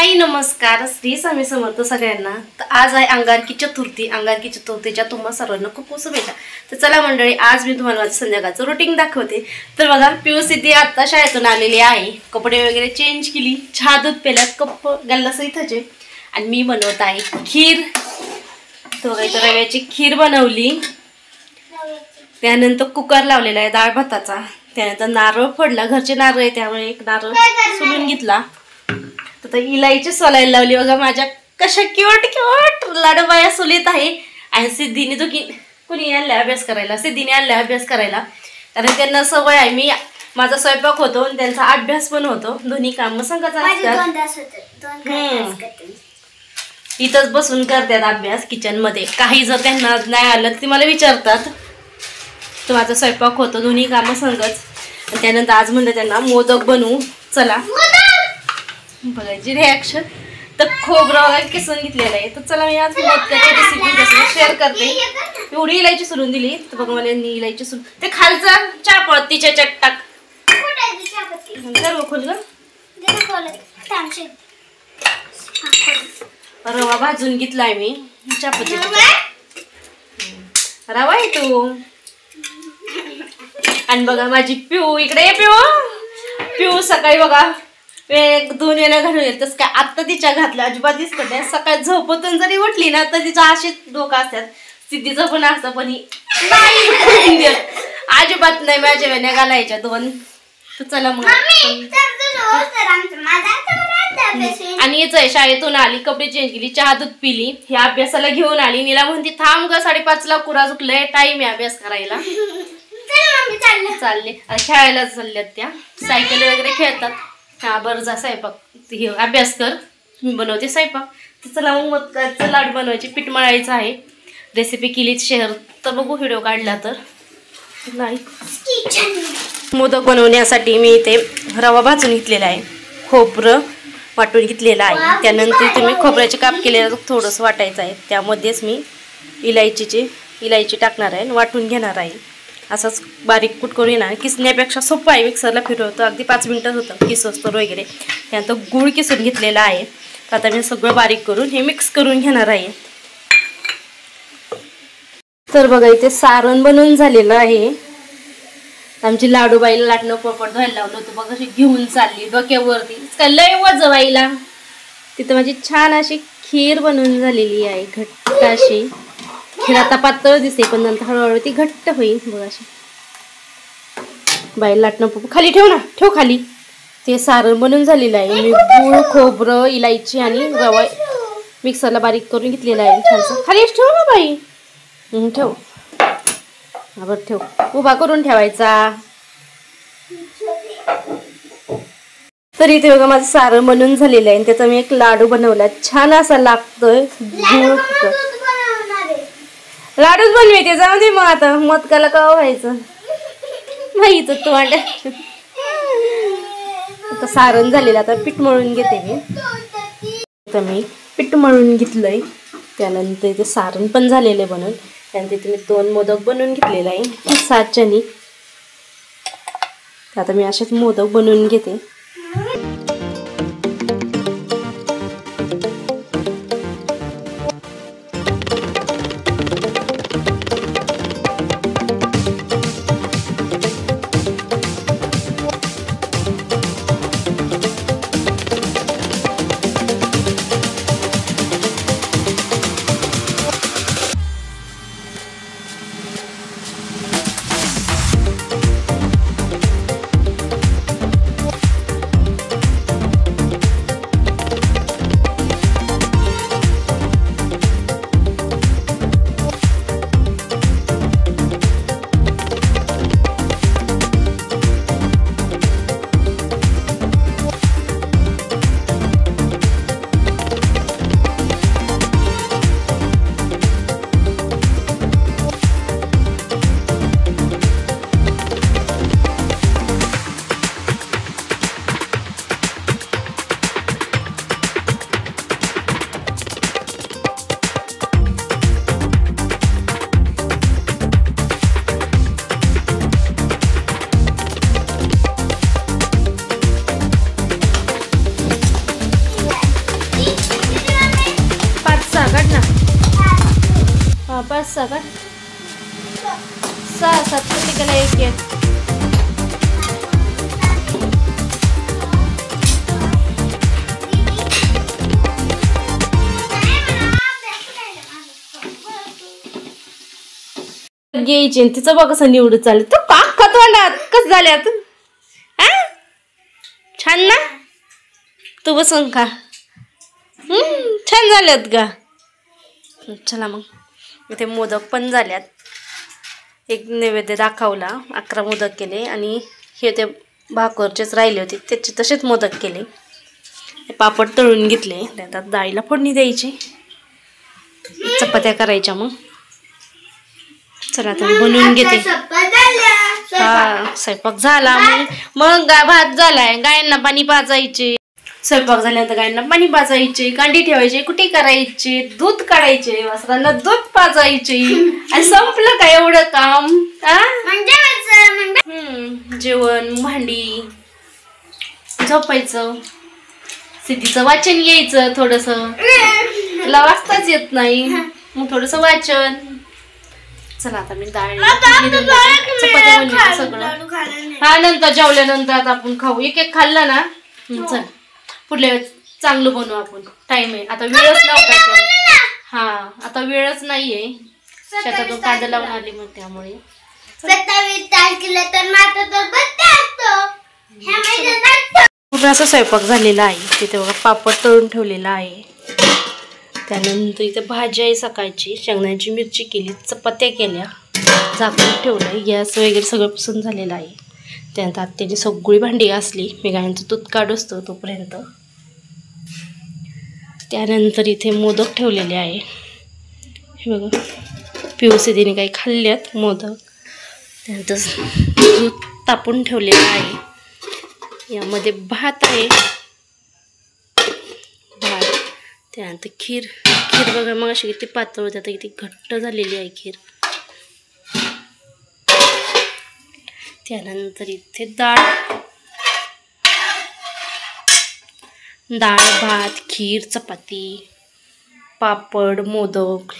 हाय नमस्कार, श्री स्वामी समर्थ सगळ्यांना। तर आज आहे अंगारकी चतुर्थी। अंगारकी चतुर्थीच्या तुम्हा सर्वांना खूप शुभेच्छा। तर चला मंडळी, आज मी तुम्हाला माझं संध्याकाळचं रुटीन दाखवते। तर बघा, पिऊ सिद्धी आता शाळेतून आलेली आहे, कपडे वगैरे चेंज केली, चहा दूध पेल्यात, कप गल्लास इथंच आहे आणि मी बनवत आहे खीर। तर बघा, इथं रव्याची खीर बनवली, त्यानंतर कुकर लावलेला आहे डाळ भाताचा, त्यानंतर नारळ फोडला, घरचे नारळ आहे त्यामुळे एक नारळ सोलून घेतला। तर इलायची सोलायला लावली बघा, माझ्या कशा क्यूट क्यूट लाडूबाया सोलीत आहे। आणि सिद्धीने कुणी आणल्या अभ्यास करायला, सिद्धीने आणल्या अभ्यास करायला, कारण त्यांना सवय आहे, मी माझा स्वयंपाक होतो आणि त्यांचा अभ्यास पण होतो, दोन्ही काम संघाचा असतात। इथंच बसून करतात अभ्यास किचन मध्ये। काही जर त्यांना नाही आलं तर ते मला विचारतात, तर माझा स्वयंपाक होतो, दोन्ही कामं संगच। त्यानंतर आज म्हणलं त्यांना मोदक बनवू, चला बघायची रिॲक्शन। तर खोबरं वगैरे किसून घेतलेलं आहे, तर चला मी आज मोदकाची रेसिपी शेअर करते। एवढी इलायची सोलून दिली, तर बघा मला इलायची सोलून, ते खालचा चहापत्तीच्या चट्टाक खोल ग, रवा भाजून घेतलाय मी, चहापत्तीचा रवा आहे तो। आणि बघा माझी पिऊ इकडे, पिऊ सकाळी बघा एक दोन वेळा घालून येत, तस काय आत्ता तिच्या घातल्या अजिबात दिसत नाही। सकाळी झोपतून जरी उठली ना तर तिचं अशीच डोकं असतात, सिद्धीचं पण असतं, पण नाही अजिबात नाही माझ्या वेण्या घालायच्या दोन। तर चला मग, आणि याच आहे, शाळेतून आली, कपडे चेंज केली, चहा दूध पिली, हे अभ्यासाला घेऊन आली। नीला म्हणती थांब ग, 5:30ला कुरा झुकलंय, टाइम आहे अभ्यास करायला। चालले खेळायला चालल्यात, त्या सायकल वगैरे खेळतात। हा बरं, जा स्वयंपाक हे अभ्यास कर, मी बनवते स्वयंपाक। तर चला मग मोदकाचं लाडू बनवायचे, पीठ मळायचं आहे, रेसिपी केली शेअर, तर बघू व्हिडिओ काढला तर नाही। मोदक बनवण्यासाठी मी इथे रवा भाजून घेतलेला आहे, खोबरं वाटून घेतलेलं आहे, त्यानंतर इथे मी खोबऱ्याचे काप केलेलं थोडंसं वाटायचं आहे, त्यामध्येच मी इलायची टाकणार आहे, वाटून घेणार आहे। असंच बारीक कुट करून येणार, किसण्यापेक्षा सोपं आहे, मिक्सरला फिरवतो, अगदी 5 मिनिटात होतं किसोस्तर वगैरे। त्यानंतर गूळ किसून घेतलेला आहे, तर आता मी सगळं बारीक करून हे मिक्स करून घेणार आहे। तर बघा, इथे सारण बनवून झालेलं आहे। आमची लाडूबाईला लाटणं पोपट धुवायला लावलं होतं बघा, अशी घेऊन चालली डोक्यावरती, काय लय वजवाईला। तिथं माझी छान अशी खीर बनवून झालेली आहे, घट्ट अशी खीर। आता पातळ दिसते, पण नंतर हळूहळू ती घट्ट होईल बघा अशी। बाई लाटणं पोपट खाली ठेव ना, ठेव खाली। ते सारण बनवून झालेलं आहे, मी गूळ, खोबरं, इलायची आणि रवा मिक्सरला बारीक करून घेतलेला आहे छानसं। खाली ठेव ना बाई, ठेव बरं, ठेव, उभा करून ठेवायचा। तर इथे बघा माझं सारण बनवून झालेलं आहे, त्याचा मी एक लाडू बनवला, छान असा लागतोय, गूळ लाडूच बनवायचे, जाऊ दे मग, आता मोदकाला का व्हायचं माहित तू आता सारण झालेलं, आता पीठ मळून घेते मी। आता मी पीठ मळून घेतलंय, त्यानंतर इथे सारण पण झालेलं आहे बनवून, त्यानंतर इथे मी 2 मोदक बनवून घेतलेला आहे साच्यानी। आता मी असेच मोदक बनवून घेते। 5-6 का 6-7 प्रत्येकाला एक एक. घ्यायची तिचं बघ कसं निवडून चाललं. तू पाक खतवालात कस झाल्यात छान ना. तू बसून खा. छान झाल्यात का. चला मग इथे मोदक पण झाल्यात. एक नैवेद्य दाखवला. 11 मोदक केले आणि हे ते भाकरचेच राहिले होते त्याचे तसेच मोदक केले. पापड तळून घेतले. त्यात डाळीला फोडणी द्यायची. चपात्या करायच्या. मग चला आता बनवून घेते. हा स्वयंपाक झाला. मग भात झालाय. गायांना पाणी पाजायचे. स्वयंपाक झाल्यानंतर गायांना पाणी पाजायचे. कांडी ठेवायचे. कुठे करायचे. दूध काढायचे. वासरांना दूध पाजायचे. आणि संपलं का एवढं काम. जेवण भांडी झोपायचं. सिद्धीचं वाचन यायचं. थोडस तुला वाचताच येत नाही मग थोडस वाचन. चला आता मी डाळ चपात्या बनवते सगळं. हा नंतर जेवल्यानंतर आता आपण खाऊ. एक एक खाल्लं ना. चल पुढल्या वेळेस चांगलं बनवू आपण. टाइम आहे आता. वेळच नव्हता. हा आता वेळच नाहीये. शेतातून कांदा लावून आली मग त्यामुळे. 27 तारखेला तर माता तर बड्डे असतो. पूर्ण असा स्वयंपाक झालेला आहे. तिथे बघा पापड तळून ठेवलेला आहे. त्यानंतर इथे भाजी आहे सकाळची. शेंगदाण्याची मिरची केली. चपात्या केल्या. झाकून ठेवलं. गॅस वगैरे सगळं पुसून झालेलं आहे. त्यानंतर आत्याने सगळी भांडी घासली. मी गायांचं दूध काढूच तोपर्यंत. त्यानंतर इथे मोदक ठेवलेले आहे. हे बघा पिवसिदीने काही खाल्ल्यात मोदक. त्यानंतर दूध तापून ठेवलेलं आहे. यामध्ये भात आहे. भात त्यानंतर खीर. खीर बघा मग अशी किती पातळ होती. आता किती घट्ट झालेली आहे खीर. त्यानंतर इथे डाळ भात खीर चपाती पापड मोदक